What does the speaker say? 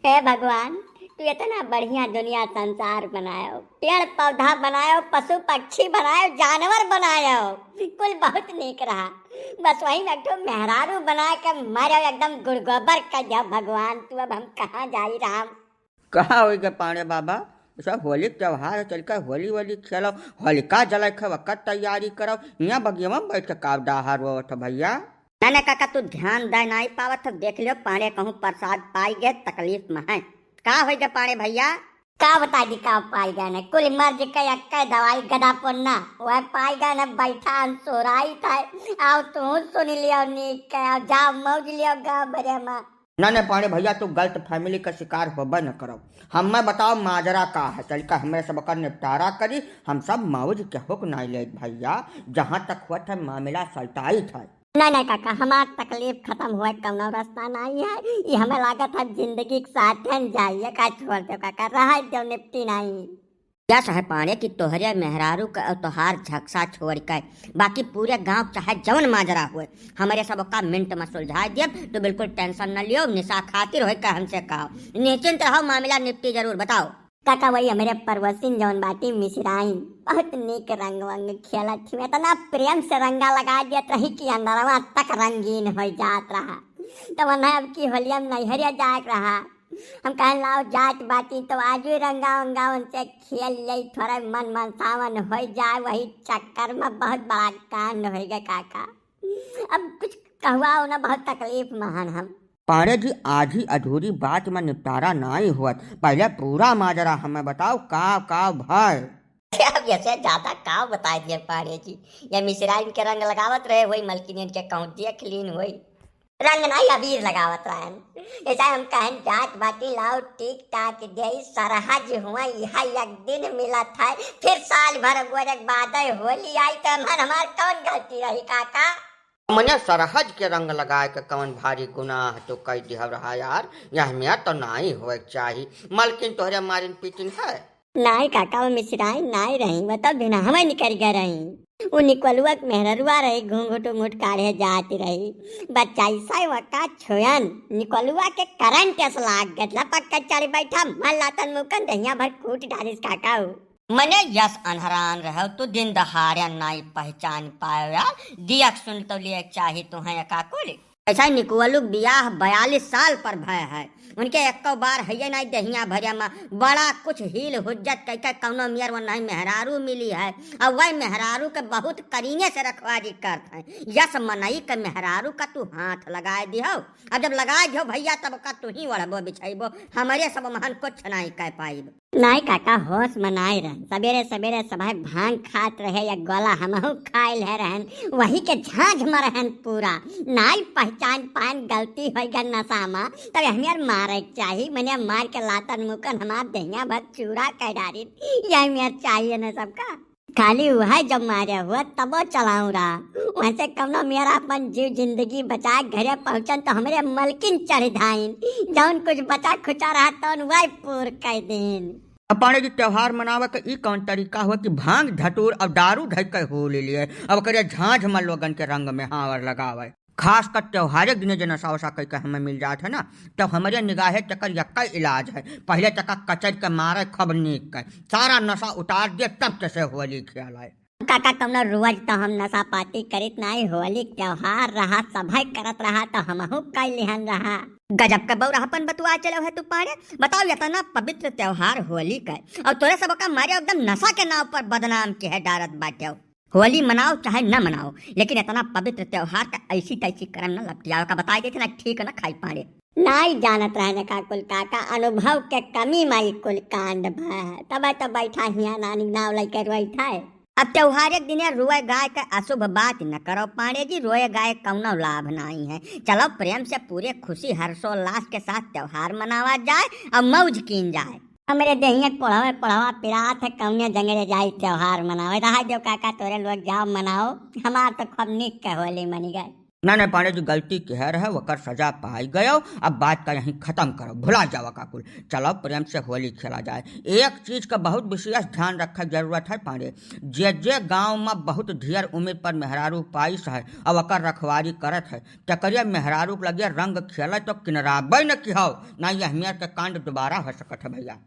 हे भगवान, तू इतना बढ़िया दुनिया संसार बनायो, पेड़ पौधा बनायो, पशु पक्षी बनायो, जानवर बनायो, कुल बहुत नेक रहा। बस वही में एक ठो मेहरारू बना के मारो एकदम गुड़गोबर कर दिया। भगवान तू अब हम कहाँ जाई राम। कहाँ होइगे पांडे बाबा, सब होली के त्योहार है, चलकर होली वोली खेलो, होलिका जलाए खे वक्त तैयारी करो। यहाँ बगिया में बैठ के काव डाहर वो तो भैया। ना काका तू ध्यान दे नहीं पावत तो देख लियो पाड़े कहूँ प्रसाद पाई गए तकलीफ में है। का हो गए पाड़े भैया, का बता दी का पाई गए ने कुल मर्ज के अक्के दवाई गदा पुन्ना वह पाई गए न बैठा सोराई था। आओ तू सुन लियो नीक के आओ जाओ मौज लियो गाँव भरे में। ना पांडे भैया तू गलत फैमिली का शिकार होबा न करो। हमें बताओ माजरा का है, चल कर हमें सबका निपटारा करी। हम सब मौज के हुक नहीं ले भैया, जहाँ तक हुआ था मामला सल्टाई था। नहीं काका हमार तकलीफ खत्म हुआ कौनो रास्ता नहीं है। ये हमें लागत है जिंदगी के साथ जाइए का छोड़ दो काका रहा दो निपटी नहीं। यस है पाने की तोहरे मेहरारू का तोहार झक्सा छोड़ कर बाकी पूरे गांव चाहे जवन माजरा हुए हमारे सबका मिनट में सुलझा दिए तो बिल्कुल टेंशन न लियो। निशा खातिर हो का हमसे कहो निश्चिंत रहो, मामला निपटी जरूर। बताओ काका वही हमारे परवसिन जौन बाटी मिश्राइन बहुत नीक रंग वंग खेला थी, इतना प्रेम से रंगा लगा दिया रही कि अंदरवा तक रंगीन हो जात रहा। तो मन अब की होलिया में नैहरिया जाए रहा। हम कहन लाओ जात बाटी तो आज रंगा वंगा उनसे खेल ले, थोड़ा मन मन सावन हो जाए। वही चक्कर में बहुत बड़ा कांड हो गया काका। अब कुछ कहवा ना बहुत तकलीफ में हम। पांडे जी आज ही अधूरी बात में निपटारा नहीं हुआ, पहले पूरा माजरा हमें बताओ का भाई। अब ऐसे ज्यादा का बता दिए पाड़े जी, या मिश्राइन के रंग लगावत रहे वही मलकिन के कौटिया क्लीन हुई रंग नहीं अबीर लगावत रहन। ऐसा हम कहन जात बाटी लाओ टिक टाक दे सरहज हुआ यह एक दिन मिला था, फिर साल भर गोरे बाद होली आई तो हमार कौन गलती रही काका। मने सरहज के रंग लगाए के कौन भारी गुनाह तो कह दिया रहा यार, यह में तो नहीं होए चाहिए। मलकिन तोहरे मारिन पीटिन है नहीं काका, वो मिश्राइन नहीं रही बता बिना हमें निकल गए रही। वो निकलुआ मेहरुआ रही घूंघट उंघट काढ़े जाती रही। बच्चा ऐसा वका छोयन निकलुआ के करंट से लाग गया पक्का चढ़ बैठा मन लातन मुकन दहिया भर कूट डालिस काका। मने यस अनहरान रहो तो दिन दहाड़े नहीं पहचान पायो यार, दिया सुन तो लिए चाहिए तो है काकुल। ऐसा निकलू बियाह 42 साल पर भय है, उनके एक बार है नहीं दहिया भरिया में बड़ा कुछ हील हुज्जत कह कौनो मियर वो नहीं मेहरारू मिली है। और वही मेहरारू के बहुत करीने से रखवारी करते हैं। यस मनई के मेहरारू का तू हाथ लगाए दिहो, अब जब लगाए दिहो भैया तब का तू ही वड़बो बिछाइबो, हमारे सब महन कुछ नहीं कह पाइब। नहीं काका होश मनाए रहे, सवेरे सवेरे सब भांग खात रहे या गोला हमहू खाए ले रहन, वही के झांझ में रहन पूरा नहीं पहचान पान गलती हो गया नशा में तब हमें मारे चाहिए। मैंने मार के लातन मुकन हमार दहिया भर चूड़ा कह डारी यही मेरे चाहिए न सबका। खाली हुआ जब मारे हुआ तब चलाऊ रहा, वैसे कमनो मेरा अपन जीव जिंदगी बचा घरे पहुंचन तो हमारे मलकिन चढ़ धाइन जौन कुछ बचा खुचा रहा तो वही पूर कह दिन। पांडे जी त्योहार मनावे का कौन तरीका हुआ कि भांग धतूर अब दारू ढक कर हो ले लिए, अब करे झांझ में लोगन के रंग में हावर लगावे। खास कर त्योहार दिन जो नशा वशा कह हमें मिल जाता है ना तो हमारे निगाहे चक्कर यक्का इलाज है। पहले चक्का कचर के मारे खब नीक कर सारा नशा उतार दिए तब कैसे होली खेलाए। काका तुमने रोज तो हम नशा पाती करित नहीं, होली त्योहार रहा सभा करत रहा तो हमहू कई लिहन रहा। गजब का बउराहपन बतुआ चलो है तू पाड़े। बताओ इतना पवित्र त्योहार होली का और तोरे सब का मारे एकदम नशा के नाव पर बदनाम के है डारत बाटे। होली मनाओ चाहे न मनाओ लेकिन इतना पवित्र त्योहार का ऐसी तैसी करम न लपटियाओ का बताई देते ना ठीक ना खाई पाड़े। नहीं जानत रहने का कुल काका, अनुभव के कमी माई कुल कांड भय तब तो बैठा हिया नानी नाव लेकर बैठा है। अब त्योहार एक दिन रोए गाय का अशुभ बात न करो पांडे जी, रोए गाय कौनो लाभ नहीं है। चलो प्रेम से पूरे खुशी हर्षोल्लास के साथ त्योहार मनावा जाए और मौज कीन जाए। हमारे दहिया पढ़ावा पिरात है कौने जंगले जाए त्योहार मनाओ रहा जो काका तोरे लोग जाओ मनाओ, हमार तो खूब निक के होली मनी गए। ना पांडे जी गलती कह रहे वकर सजा पाई गयो। अब बात का यहीं खत्म करो, भुला जाओ काकुल। चलो प्रेम से होली खेला जाए। एक चीज का बहुत विशेष ध्यान रखे जरूरत है पांडे, जे गांव में बहुत ढेर उम्र पर मेहरारू पाइस है और वकर रखवारी करत है, तकरिया मेहरारू लगे रंग खेल तो किनराबे न की हो, ना ये हमें के कांड दोबारा हो सकत है भैया।